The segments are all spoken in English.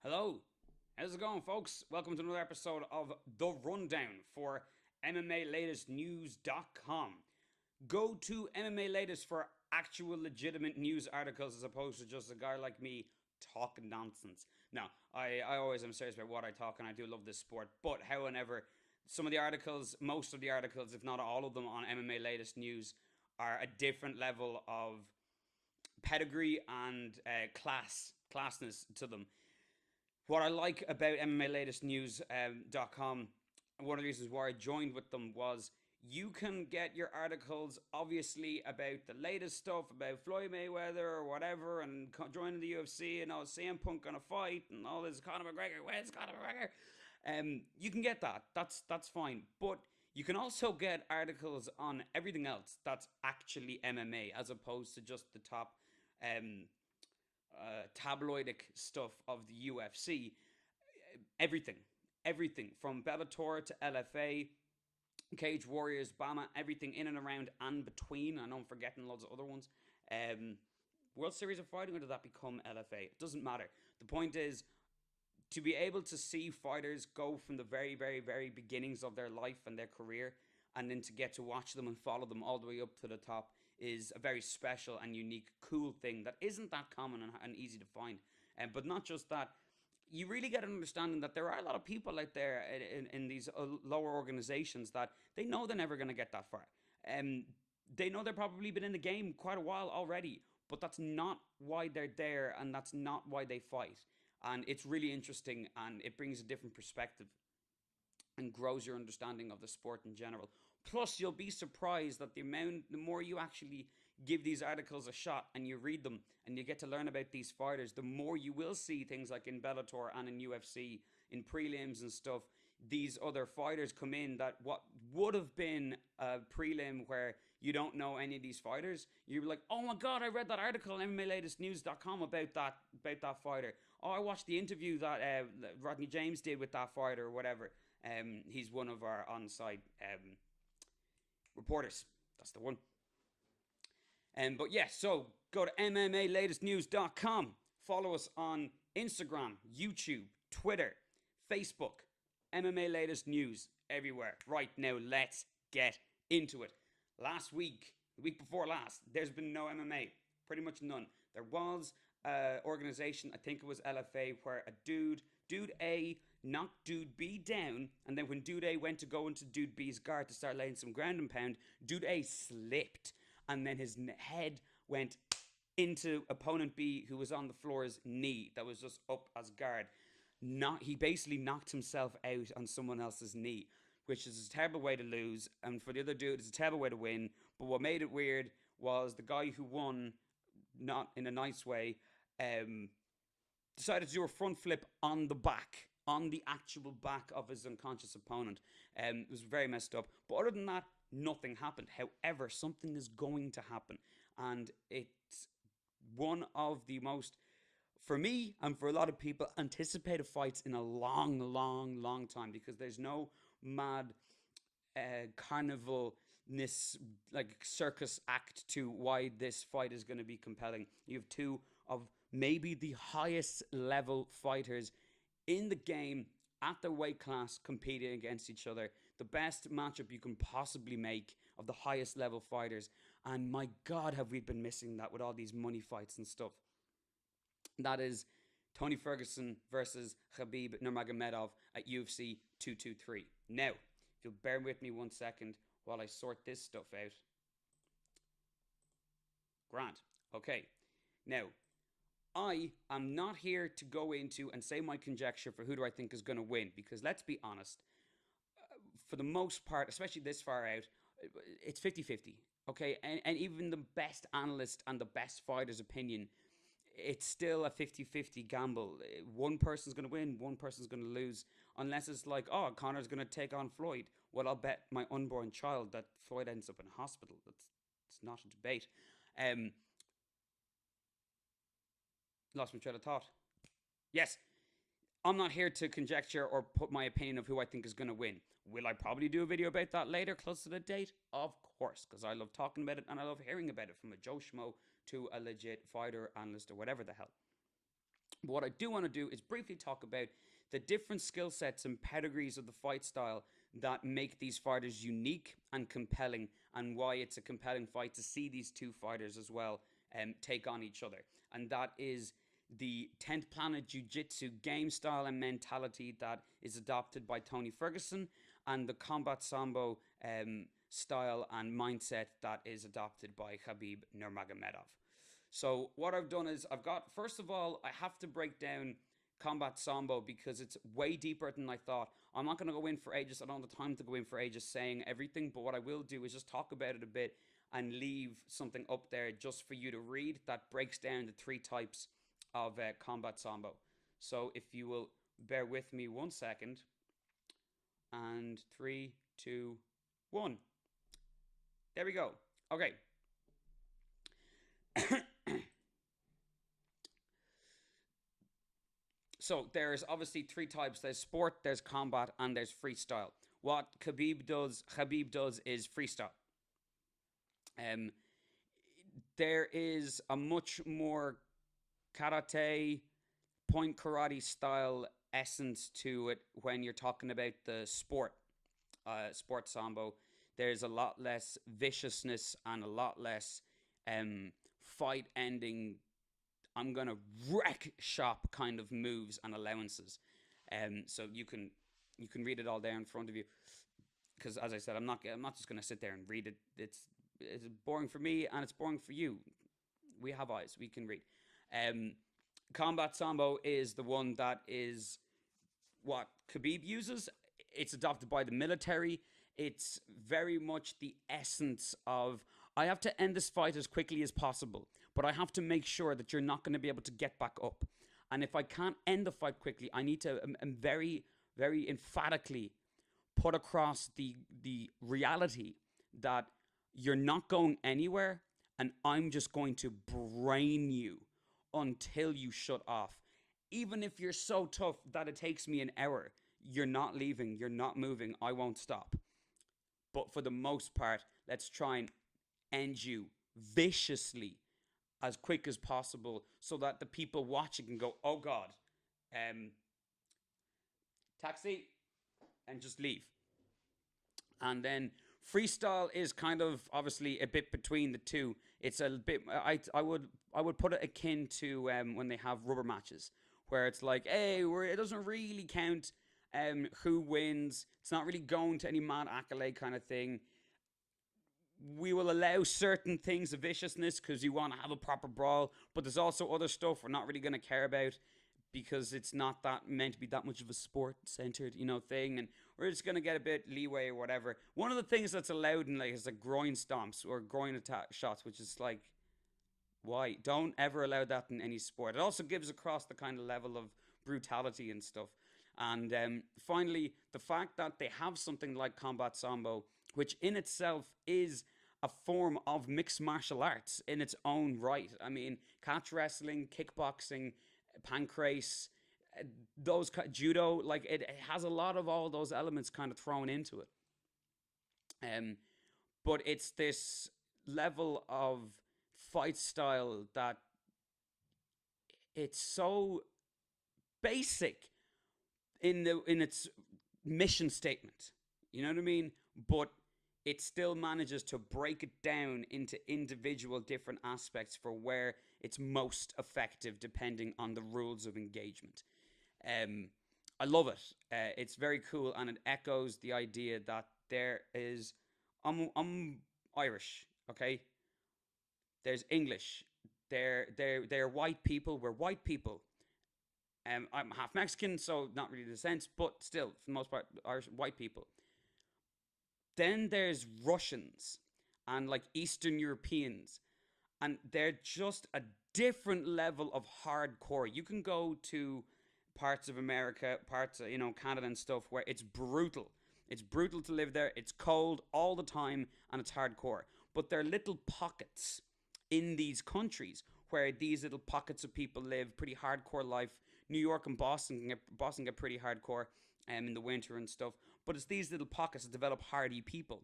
Hello, how's it going, folks? Welcome to another episode of The Rundown for MMALatestNews.com. Go to MMA Latest for actual legitimate news articles as opposed to just a guy like me talking nonsense. Now, I always am serious about what I talk and I do love this sport, but however, some of the articles, most of the articles, if not all of them on MMA Latest News, are a different level of pedigree and classness to them. What I like about MMALatestNews.com, one of the reasons why I joined with them was you can get your articles obviously about the latest stuff about Floyd Mayweather or whatever and joining the UFC and all CM Punk gonna fight and all this Conor McGregor, where's Conor McGregor? You can get that. That's fine. But you can also get articles on everything else that's actually MMA as opposed to just the top um, tabloidic stuff of the UFC. Everything, everything from Bellator to LFA, Cage Warriors, Bama, everything in and around and between. I know I'm forgetting loads of other ones. Um, World Series of Fighting, or did that become LFA? It doesn't matter. The point is to be able to see fighters go from the very, very, very beginnings of their life and their career, and then to get to watch them and follow them all the way up to the top is a very special and unique, cool thing that isn't that common and easy to find. But not just that, you really get an understanding that there are a lot of people out there in these lower organizations that they know they're never going to get that far. They know they've probably been in the game quite a while already, but that's not why they're there and that's not why they fight. And it's really interesting and it brings a different perspective and grows your understanding of the sport in general. Plus, you'll be surprised that the more you actually give these articles a shot and you read them and you get to learn about these fighters, the more you will see things like in Bellator and in UFC, in prelims and stuff, these other fighters come in that what would have been a prelim where you don't know any of these fighters, you're like, oh my god, I read that article on MMALatestNews.com about that fighter. Oh, I watched the interview that Rodney James did with that fighter or whatever. He's one of our on-site reporters. That's the one. But yeah, so go to MMALatestNews.com. Follow us on Instagram, YouTube, Twitter, Facebook, MMA Latest News, everywhere. Right now, let's get into it. Last week, the week before last, there's been no MMA. Pretty much none. There was an organization, I think it was LFA, where Dude A, knocked Dude B down, and then when Dude A went to go into Dude B's guard to start laying some ground and pound, Dude A slipped, and then his head went into opponent B, who was on the floor's knee, that was just up as guard. He basically knocked himself out on someone else's knee, which is a terrible way to lose, and for the other dude, it's a terrible way to win. But what made it weird was the guy who won, not in a nice way, um, decided to do a front flip on the back, on the actual back of his unconscious opponent. It was very messed up. But other than that, nothing happened. However, something is going to happen. And it's one of the most, for me and for a lot of people, anticipated fights in a long, long, long time because there's no mad carnivalness, like circus act to why this fight is going to be compelling. You have two of maybe the highest level fighters in the game at their weight class competing against each other. The best matchup you can possibly make of the highest level fighters. And my God, have we been missing that with all these money fights and stuff. That is Tony Ferguson versus Khabib Nurmagomedov at UFC 223. Now, if you'll bear with me 1 second while I sort this stuff out. Grant. Okay. Now, I am not here to go into and say my conjecture for who do I think is going to win because let's be honest, for the most part, especially this far out, it's 50-50. Okay, and even the best analyst and the best fighter's opinion, it's still a 50-50 gamble. One person's going to win, one person's going to lose. Unless it's like, oh, Connor's going to take on Floyd. Well, I'll bet my unborn child that Floyd ends up in hospital. It's not a debate. Um, Lost my train of thought. Yes, I'm not here to conjecture or put my opinion of who I think is going to win. Will I probably do a video about that later, close to the date? Of course, because I love talking about it and I love hearing about it from a Joe Schmo to a legit fighter, analyst, or whatever the hell. But what I do want to do is briefly talk about the different skill sets and pedigrees of the fight style that make these fighters unique and compelling, and why it's a compelling fight to see these two fighters as well take on each other. And that is the 10th Planet Jiu Jitsu game style and mentality that is adopted by Tony Ferguson, and the Combat Sambo style and mindset that is adopted by Khabib Nurmagomedov. So what I've done is I've got, first of all, I have to break down Combat Sambo because it's way deeper than I thought. I'm not going to go in for ages. I don't have the time to go in for ages saying everything, but what I will do is just talk about it a bit and leave something up there just for you to read that breaks down the three types of Combat Sambo. So if you will bear with me 1 second, and three, two, one. There we go. Okay. So there's obviously three types. There's sport, there's combat, and there's freestyle. What Khabib does is freestyle. Um, there is a much more karate, point karate style essence to it when you're talking about the sport sambo. There's a lot less viciousness and a lot less fight ending, I'm gonna wreck shop kind of moves and allowances. So you can read it all there in front of you, because as I said, I'm not just gonna sit there and read it. It's boring for me and it's boring for you. We have eyes, we can read. Um, Combat Sambo is the one that is what Khabib uses. It's adopted by the military. It's very much the essence of, I have to end this fight as quickly as possible, but I have to make sure that you're not going to be able to get back up. And if I can't end the fight quickly, I need to very, very emphatically put across the reality that you're not going anywhere, and I'm just going to brain you until you shut off. Even if you're so tough that it takes me an hour, you're not leaving, you're not moving, I won't stop. But for the most part, let's try and end you viciously as quick as possible so that the people watching can go, oh God, um, taxi, and just leave. And then freestyle is kind of obviously a bit between the two. It's a bit, I would put it akin to when they have rubber matches, where it's like, hey, it doesn't really count who wins. It's not really going to any mad accolade kind of thing. We will allow certain things of viciousness because you want to have a proper brawl, but there's also other stuff we're not really going to care about because it's not that meant to be that much of a sport centered, thing, and we're just going to get a bit leeway or whatever. One of the things that's allowed in like is like groin stomps or groin attack shots, which is like, why? Don't ever allow that in any sport. It also gives across the kind of level of brutality and stuff. And finally, the fact that they have something like Combat Sambo, which in itself is a form of mixed martial arts in its own right. I mean, catch wrestling, kickboxing, pancrase, those judo, like it has a lot of all those elements kind of thrown into it. Um, but it's this level of fight style that it's so basic in its mission statement. You know what I mean? But it still manages to break it down into individual different aspects for where it's most effective depending on the rules of engagement. Um, I love it. It's very cool, and it echoes the idea that there is. I'm Irish, okay? There's English. They're white people. We're white people. I'm half Mexican, so not really the sense, but still, for the most part, Irish white people. Then there's Russians and like Eastern Europeans, and they're just a different level of hardcore. You can go to parts of America, parts of, Canada and stuff where it's brutal. It's brutal to live there. It's cold all the time and it's hardcore. But there are little pockets in these countries where these little pockets of people live pretty hardcore life. New York and Boston get pretty hardcore in the winter and stuff. But it's these little pockets that develop hardy people.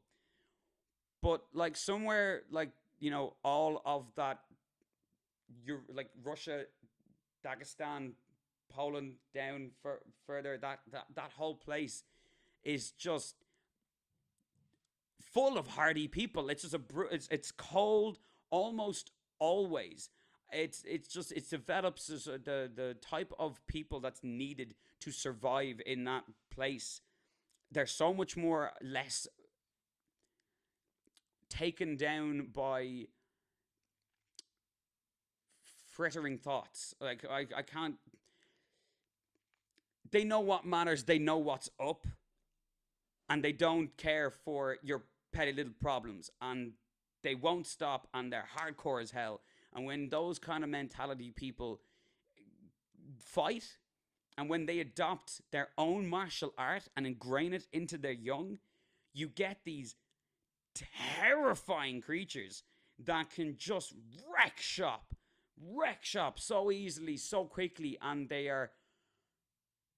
But like somewhere like all of that, you're like Russia. Dagestan, Poland down further. That whole place is just full of hardy people. It's just it's cold almost always. It's just it develops as the type of people that's needed to survive in that place. They're so much more less taken down by frittering thoughts. Like I can't. They know what matters. They know what's up, and they don't care for your petty little problems. And they won't stop. And they're hardcore as hell. And when those kind of mentality people fight, and when they adopt their own martial art and ingrain it into their young, you get these terrifying creatures that can just wreck shop so easily, so quickly, and they are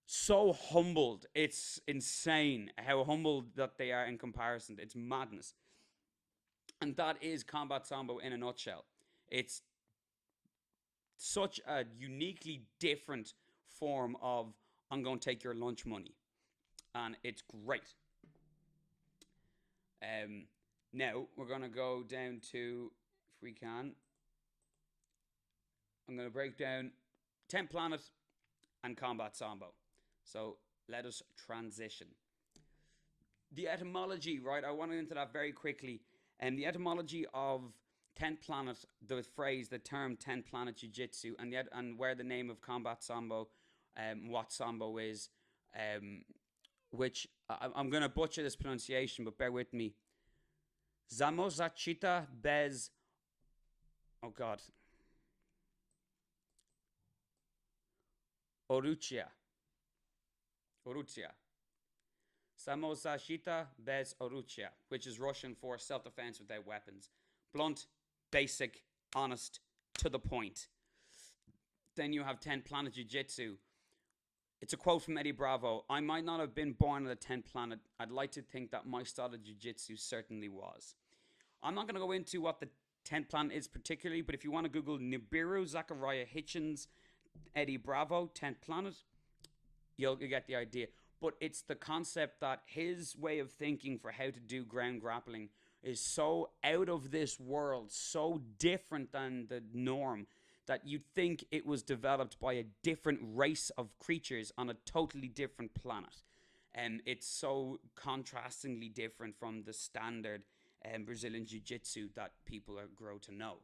so humbled. It's insane how humbled that they are in comparison. It's madness. And that is Combat Sambo in a nutshell. It's such a uniquely different form of I'm going to take your lunch money. And it's great. Now we're going to go down to, if we can, I'm going to break down 10th Planet and Combat Sambo. So let us transition. The etymology, right? I want to get into that very quickly. And the etymology of 10th Planet, the phrase, the term 10th Planet Jiu-Jitsu, and where the name of Combat Sambo, what Sambo is, which I'm going to butcher this pronunciation, but bear with me. Samozachita bez... Oh, God. Oruchia. Samozachita bez oruchia, which is Russian for self-defense without weapons. Blunt, basic, honest, to the point. Then you have 10th Planet Jiu-Jitsu. It's a quote from Eddie Bravo. I might not have been born on the 10th planet. I'd like to think that my style of jiu-jitsu certainly was. I'm not going to go into what the 10th planet is particularly, but if you want to Google Nibiru Zachariah Hitchens, Eddie Bravo, 10th planet, you'll get the idea. But it's the concept that his way of thinking for how to do ground grappling is so out of this world, so different than the norm, that you'd think it was developed by a different race of creatures on a totally different planet. And it's so contrastingly different from the standard Brazilian Jiu-Jitsu that people grow to know.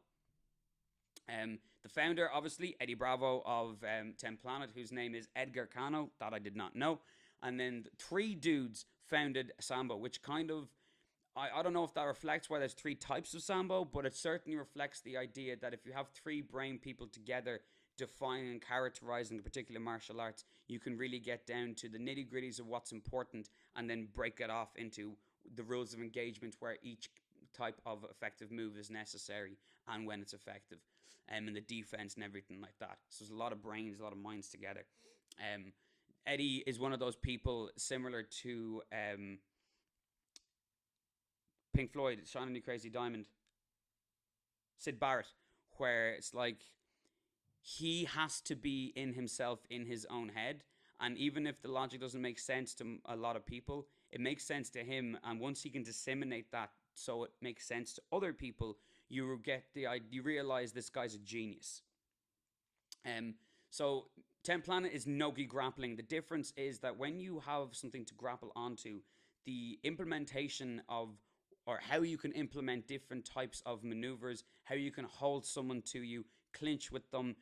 The founder, obviously, Eddie Bravo of 10th Planet, whose name is Edgar Cano, that I did not know. And then three dudes founded Sambo, which kind of, I don't know if that reflects why there's three types of Sambo, but it certainly reflects the idea that if you have three brain people together defining and characterizing a particular martial arts, you can really get down to the nitty-gritties of what's important and then break it off into the rules of engagement where each type of effective move is necessary and when it's effective, and the defense and everything like that. So there's a lot of brains, a lot of minds together. Eddie is one of those people similar to Pink Floyd, Shine on You Crazy Diamond, Syd Barrett, where it's like he has to be in himself, in his own head. And even if the logic doesn't make sense to a lot of people, it makes sense to him. And once he can disseminate that so it makes sense to other people, you realize this guy's a genius. So 10th Planet is no-gi grappling. The difference is that when you have something to grapple onto, the implementation of, or how you can implement different types of maneuvers, how you can hold someone to you, clinch with them,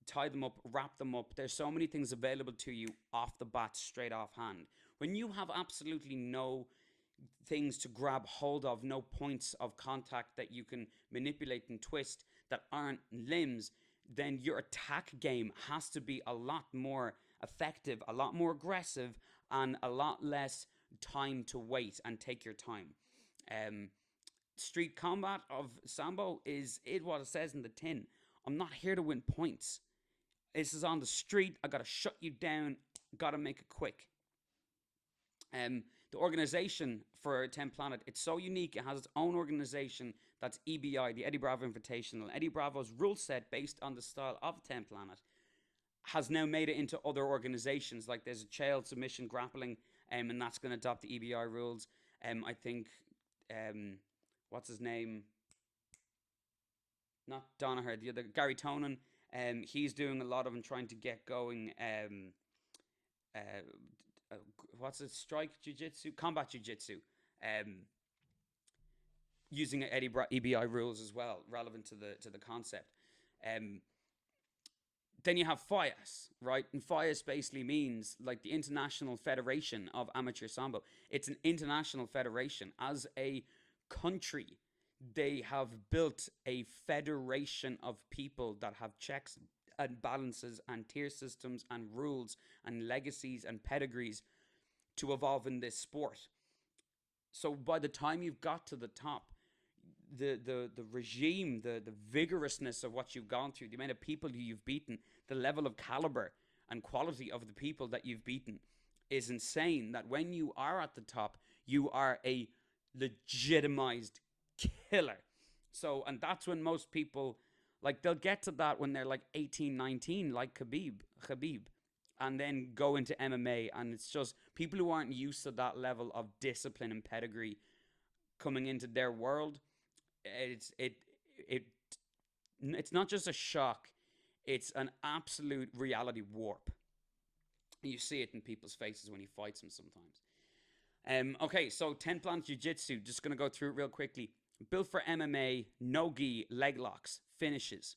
tie them up, wrap them up. There's so many things available to you off the bat, straight off hand. When you have absolutely no things to grab hold of, no points of contact that you can manipulate and twist that aren't limbs, then your attack game has to be a lot more effective, a lot more aggressive, and a lot less time to wait and take your time. Street combat of Sambo is what it says in the tin. I'm not here to win points. This is on the street. I gotta shut you down. Gotta make it quick. The organization for 10th Planet, it's so unique. It has its own organization. That's EBI, the Eddie Bravo Invitational. Eddie Bravo's rule set based on the style of 10th Planet has now made it into other organizations. Like there's a child submission grappling, and that's going to adopt the EBI rules. I think, um, what's his name? Not Donaher, the other Gary Tonin. He's doing a lot of and trying to get going. Uh, uh, what's it? Strike jiu-jitsu, combat jiu-jitsu. Um, Using EBI rules as well, relevant to the concept. Um, then you have FIAS, right? And FIAS basically means like the International Federation of Amateur Sambo. It's an international federation. As a country, they have built a federation of people that have checks and balances and tier systems and rules and legacies and pedigrees to evolve in this sport. So by the time you've got to the top, the regime, the vigorousness of what you've gone through, the amount of people you've beaten, the level of caliber and quality of the people that you've beaten is insane. That when you are at the top, you are a legitimized killer. So, and that's when most people, like, they'll get to that when they're like 18, 19, like Khabib, and then go into MMA. And it's just people who aren't used to that level of discipline and pedigree coming into their world. It it's not just a shock, it's an absolute reality warp. You see it in people's faces when he fights them sometimes. Okay, so 10 Planet Jiu Jitsu, just going to go through it real quickly. Built for MMA, no gi, leg locks, finishes,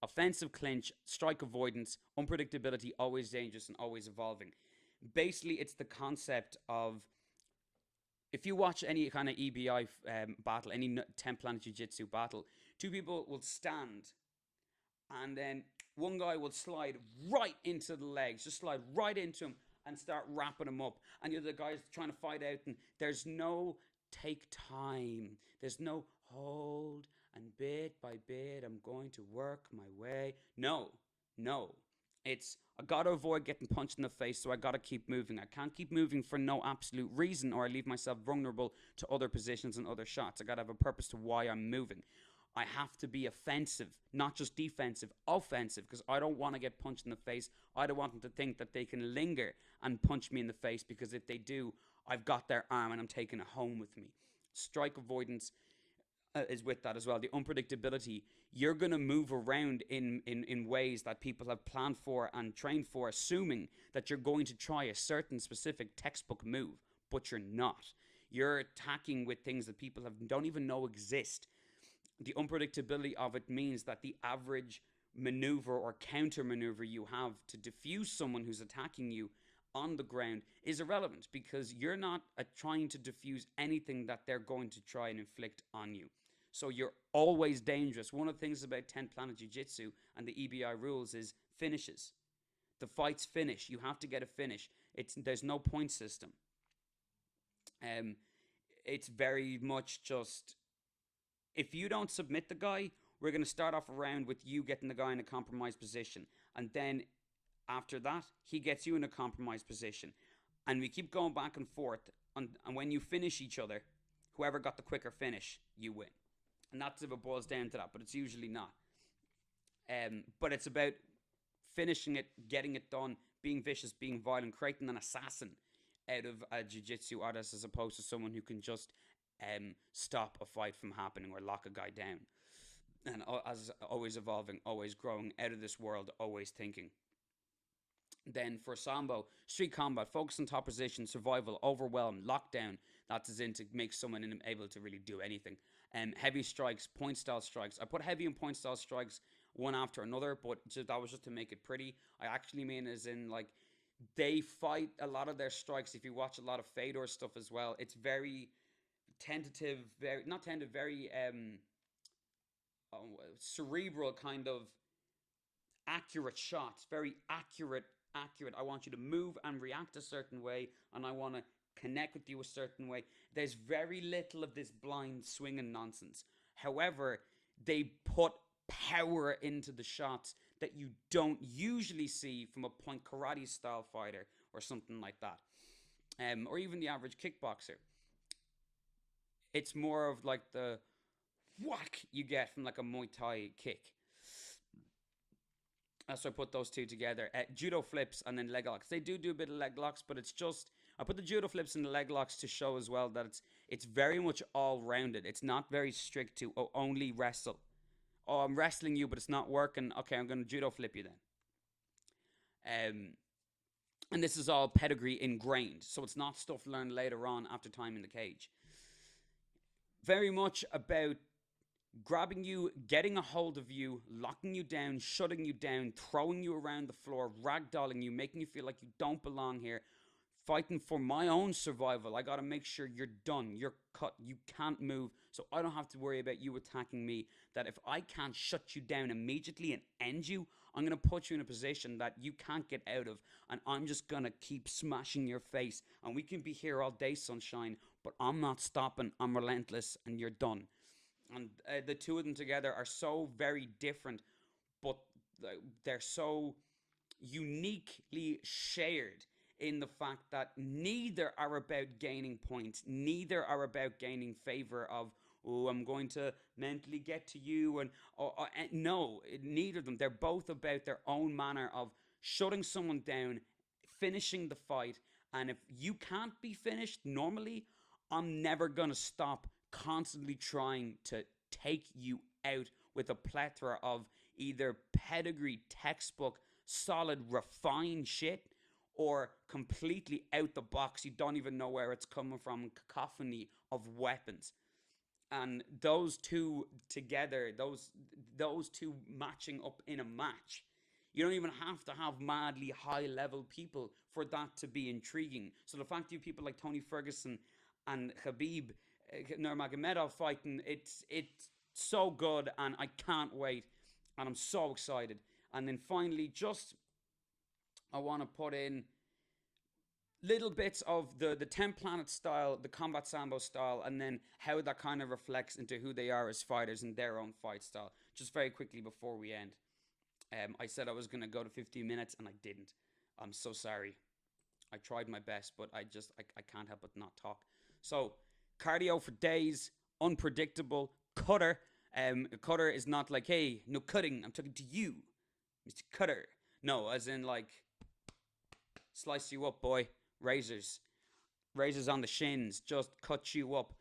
offensive clinch, strike avoidance, unpredictability, always dangerous and always evolving. Basically, it's the concept of, if you watch any kind of EBI battle, any 10 Planet Jiu Jitsu battle, two people will stand and then one guy will slide right into the legs, just slide right into him and start wrapping him up. And the other guy's trying to fight out, and there's no take time. There's no hold and bit by bit, I'm going to work my way. No, no. It's, I gotta avoid getting punched in the face, so I gotta keep moving. I can't keep moving for no absolute reason, or I leave myself vulnerable to other positions and other shots. I gotta have a purpose to why I'm moving. I have to be offensive, not just defensive, offensive, because I don't want to get punched in the face. I don't want them to think that they can linger and punch me in the face, because if they do, I've got their arm and I'm taking it home with me. Strike avoidance is with that as well. The unpredictability, you're going to move around in ways that people have planned for and trained for, assuming that you're going to try a certain specific textbook move, but you're not. You're attacking with things that people don't even know exist. The unpredictability of it means that the average maneuver or counter maneuver you have to defuse someone who's attacking you on the ground is irrelevant, because you're not trying to defuse anything that they're going to try and inflict on you. So you're always dangerous. One of the things about 10 Planet Jiu-Jitsu and the EBI rules is finishes. The fight's finish. You have to get a finish. There's no point system. It's very much just, if you don't submit the guy, we're going to start off a round with you getting the guy in a compromised position. And then after that, he gets you in a compromised position. And we keep going back and forth. And when you finish each other, whoever got the quicker finish, you win. And that's if it boils down to that, but it's usually not. But it's about finishing it, getting it done, being vicious, being violent, creating an assassin out of a jiu-jitsu artist, as opposed to someone who can just stop a fight from happening or lock a guy down. And as always evolving, always growing, out of this world, always thinking. Then for Sambo, street combat, focus on top position, survival, overwhelm, lockdown. That's as in to make someone able to really do anything. Heavy strikes, point style strikes. I put heavy and point style strikes one after another, but that was just to make it pretty. I actually mean as in, like, they fight a lot of their strikes. If you watch a lot of Fedor stuff as well, it's very tentative, very not tentative, very cerebral kind of accurate shots, very accurate. I want you to move and react a certain way, and I want to connect with you a certain way. There's very little of this blind swinging nonsense. However, they put power into the shots that you don't usually see from a point karate style fighter or something like that, or even the average kickboxer. It's more of like the whack you get from like a Muay Thai kick. So I put those two together. Judo flips and then leg locks. They do a bit of leg locks, but it's just I put the judo flips and the leg locks to show as well that it's very much all rounded. It's not very strict to only wrestle. Oh, I'm wrestling you, but it's not working. Okay, I'm gonna judo flip you then. And this is all pedigree ingrained, so it's not stuff learned later on after time in the cage. Very much about grabbing you, getting a hold of you, locking you down, shutting you down, throwing you around the floor, ragdolling you, making you feel like you don't belong here, fighting for my own survival. I gotta make sure you're done, you're cut, you can't move, so I don't have to worry about you attacking me. That if I can't shut you down immediately and end you, I'm gonna put you in a position that you can't get out of, and I'm just gonna keep smashing your face. And we can be here all day, sunshine, but I'm not stopping. I'm relentless, and you're done. And the two of them together are so very different, but they're so uniquely shared in the fact that neither are about gaining points, neither are about gaining favor of, oh, I'm going to mentally get to you, and no, neither of them. They're both about their own manner of shutting someone down, finishing the fight, and if you can't be finished normally, I'm never gonna stop constantly trying to take you out with a plethora of either pedigree, textbook, solid, refined shit, or completely out the box. You don't even know where it's coming from. Cacophony of weapons, and those two together, those two matching up in a match. You don't even have to have madly high level people for that to be intriguing. So the fact you have people like Tony Ferguson and Khabib Nurmagomedov fighting, it's so good, and I can't wait, and I'm so excited. And then finally, just I want to put in little bits of the 10 Planet style, the Combat Sambo style, and then how that kind of reflects into who they are as fighters and their own fight style. Just very quickly before we end. I said I was going to go to 15 minutes, and I didn't. I'm so sorry. I tried my best, but I can't help but not talk. So, cardio for days, unpredictable, cutter. Cutter is not like, hey, no cutting, I'm talking to you, Mr. Cutter. No, as in like, slice you up, boy. Razors. Razors on the shins, just cut you up.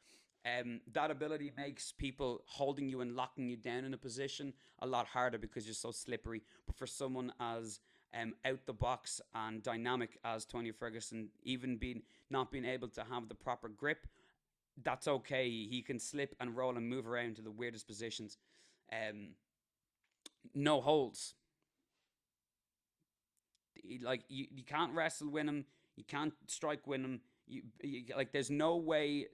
That ability makes people holding you and locking you down in a position a lot harder because you're so slippery. But for someone as out the box and dynamic as Tony Ferguson, even not being able to have the proper grip, that's okay. He can slip and roll and move around to the weirdest positions. No holds. Like you can't wrestle win him. You can't strike win him. Like there's no way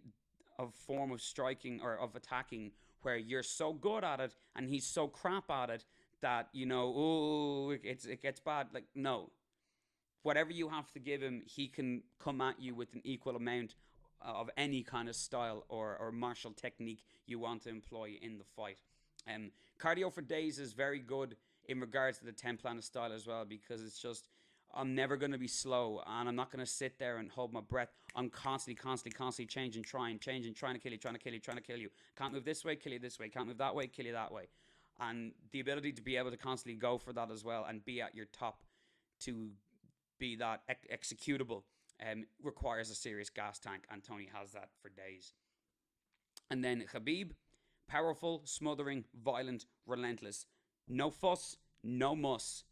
of form of striking or of attacking where you're so good at it and he's so crap at it that oh, it gets bad. Like no, whatever you have to give him, he can come at you with an equal amount of any kind of style or martial technique you want to employ in the fight. Cardio for days is very good in regards to the 10 Planet style as well, because it's just I'm never going to be slow, and I'm not going to sit there and hold my breath. I'm constantly changing, trying to kill you, trying to kill you. Can't move this way, kill you this way. Can't move that way, kill you that way. And the ability to be able to constantly go for that as well and be at your top to be that executable requires a serious gas tank, and Tony has that for days. And then Khabib, powerful, smothering, violent, relentless. No fuss, no muss.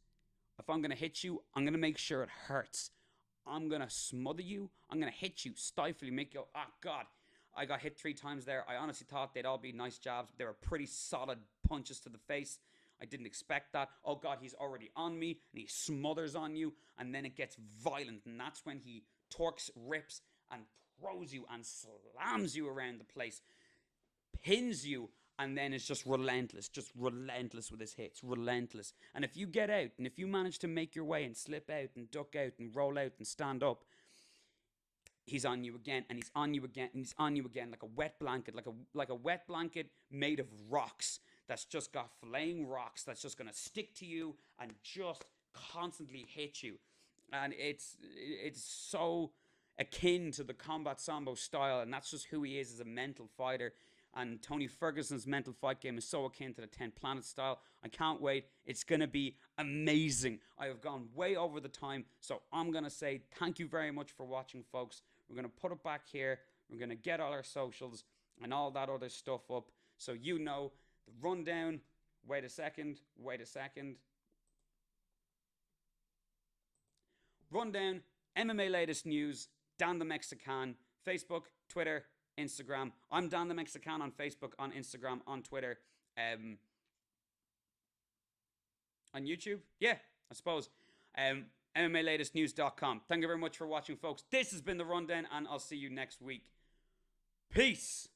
If I'm going to hit you, I'm going to make sure it hurts. I'm going to smother you. I'm going to hit you, stifle you, make you go, oh, God. I got hit 3 times there. I honestly thought they'd all be nice jabs, but they were pretty solid punches to the face. I didn't expect that. Oh, God, he's already on me, and he smothers on you, and then it gets violent, and that's when he torques, rips, and throws you and slams you around the place, pins you, and then it's just relentless with his hits, relentless. And if you get out, and if you manage to make your way and slip out and duck out and roll out and stand up, he's on you again, and he's on you again, and he's on you again, like a wet blanket, like a wet blanket made of rocks that's just got flaying rocks that's just gonna stick to you and just constantly hit you. And it's so akin to the Combat Sambo style, and that's just who he is as a mental fighter. and Tony Ferguson's mental fight game is so akin to the 10 Planet style. I can't wait. It's going to be amazing. I have gone way over the time, so I'm going to say thank you very much for watching, folks. We're going to put it back here. We're going to get all our socials and all that other stuff up so you know the rundown. Wait a second. Rundown, MMA latest news, Dan the Mexican, Facebook, Twitter, Instagram. I'm Dan the Mexican on Facebook, on Instagram, on Twitter, on YouTube. Yeah, I suppose. MMAlatestnews.com. Thank you very much for watching, folks. This has been The Rundown, and I'll see you next week. Peace.